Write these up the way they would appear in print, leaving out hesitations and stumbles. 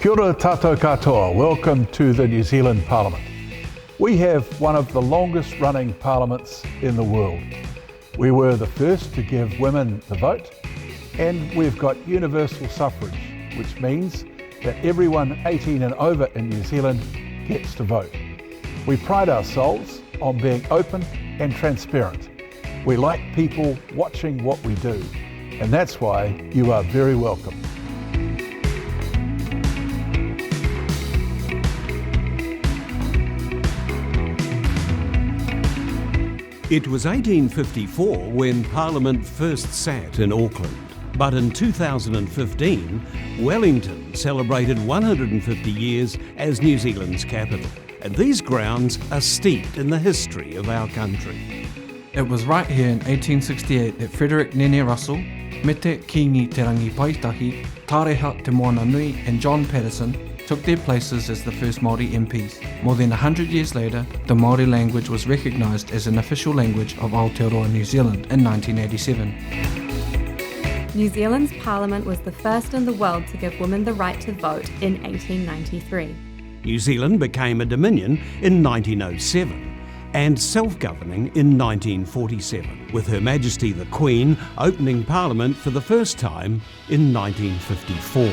Kia ora tātou katoa. Welcome to the New Zealand Parliament. We have one of the longest running parliaments in the world. We were the first to give women the vote, and we've got universal suffrage, which means that everyone 18 and over in New Zealand gets to vote. We pride ourselves on being open and transparent. We like people watching what we do, and that's why you are very welcome. It was 1854 when Parliament first sat in Auckland, but in 2015, Wellington celebrated 150 years as New Zealand's capital, and these grounds are steeped in the history of our country. It was right here in 1868 that Frederick Nene Russell, Mete Kingi Te Rangi Paitahi, Tareha Te Moana Nui and John Patterson took their places as the first Māori MPs. More than 100 years later, the Māori language was recognised as an official language of Aotearoa New Zealand in 1987. New Zealand's parliament was the first in the world to give women the right to vote in 1893. New Zealand became a dominion in 1907 and self-governing in 1947, with Her Majesty the Queen opening Parliament for the first time in 1954.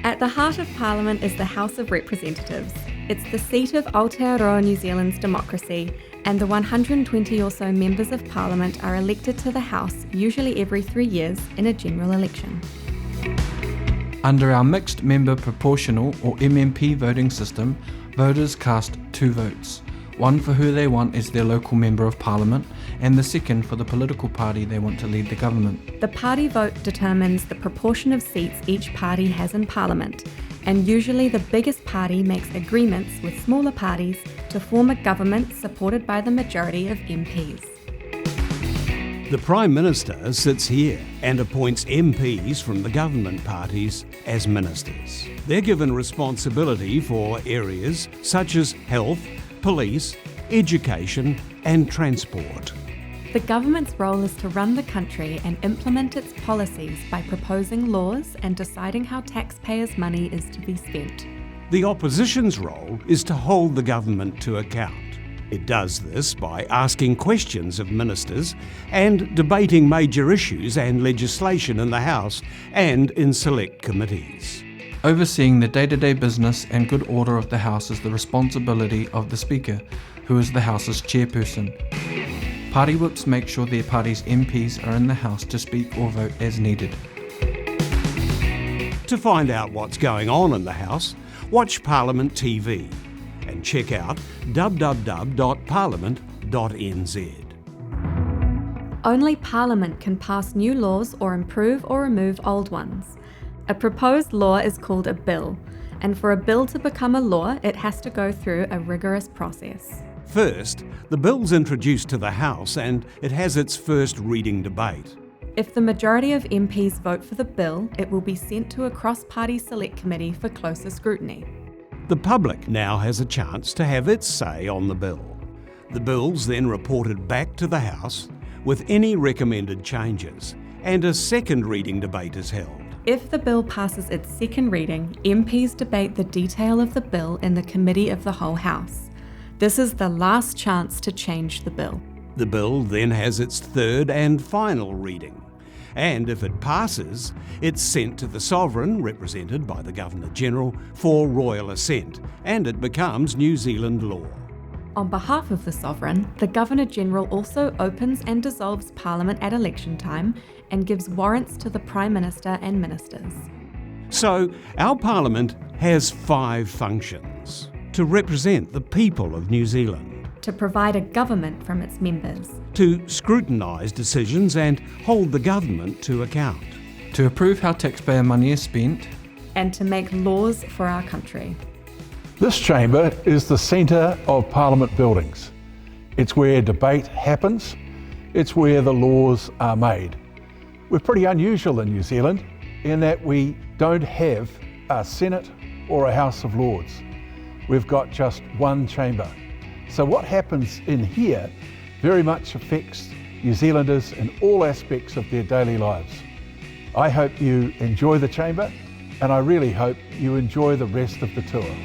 At the heart of Parliament is the House of Representatives. It's the seat of Aotearoa New Zealand's democracy, and the 120 or so members of Parliament are elected to the House usually every 3 years in a general election. Under our mixed member proportional or MMP voting system, voters cast 2 votes, one for who they want as their local member of Parliament and the second for the political party they want to lead the government. The party vote determines the proportion of seats each party has in Parliament, and usually the biggest party makes agreements with smaller parties to form a government supported by the majority of MPs. The Prime Minister sits here and appoints MPs from the government parties as ministers. They're given responsibility for areas such as health, police, education and transport. The government's role is to run the country and implement its policies by proposing laws and deciding how taxpayers' money is to be spent. The opposition's role is to hold the government to account. It does this by asking questions of ministers and debating major issues and legislation in the House and in select committees. Overseeing the day-to-day business and good order of the House is the responsibility of the Speaker, who is the House's chairperson. Party whips make sure their party's MPs are in the House to speak or vote as needed. To find out what's going on in the House, watch Parliament TV and check out www.parliament.nz. Only Parliament can pass new laws or improve or remove old ones. A proposed law is called a bill, and for a bill to become a law, it has to go through a rigorous process. First, the bill's introduced to the House and it has its first reading debate. If the majority of MPs vote for the bill, it will be sent to a cross-party select committee for closer scrutiny. The public now has a chance to have its say on the bill. The bill's then reported back to the House with any recommended changes, and a second reading debate is held. If the bill passes its second reading, MPs debate the detail of the bill in the Committee of the Whole House. This is the last chance to change the bill. The bill then has its third and final reading, and if it passes, it's sent to the Sovereign, represented by the Governor-General, for royal assent, and it becomes New Zealand law. On behalf of the Sovereign, the Governor-General also opens and dissolves Parliament at election time and gives warrants to the Prime Minister and ministers. So, our Parliament has 5 functions: to represent the people of New Zealand, to provide a government from its members, to scrutinise decisions and hold the government to account, to approve how taxpayer money is spent, and to make laws for our country. This chamber is the centre of Parliament buildings. It's where debate happens. It's where the laws are made. We're pretty unusual in New Zealand in that we don't have a Senate or a House of Lords. We've got just one chamber. So what happens in here very much affects New Zealanders in all aspects of their daily lives. I hope you enjoy the chamber, and I really hope you enjoy the rest of the tour.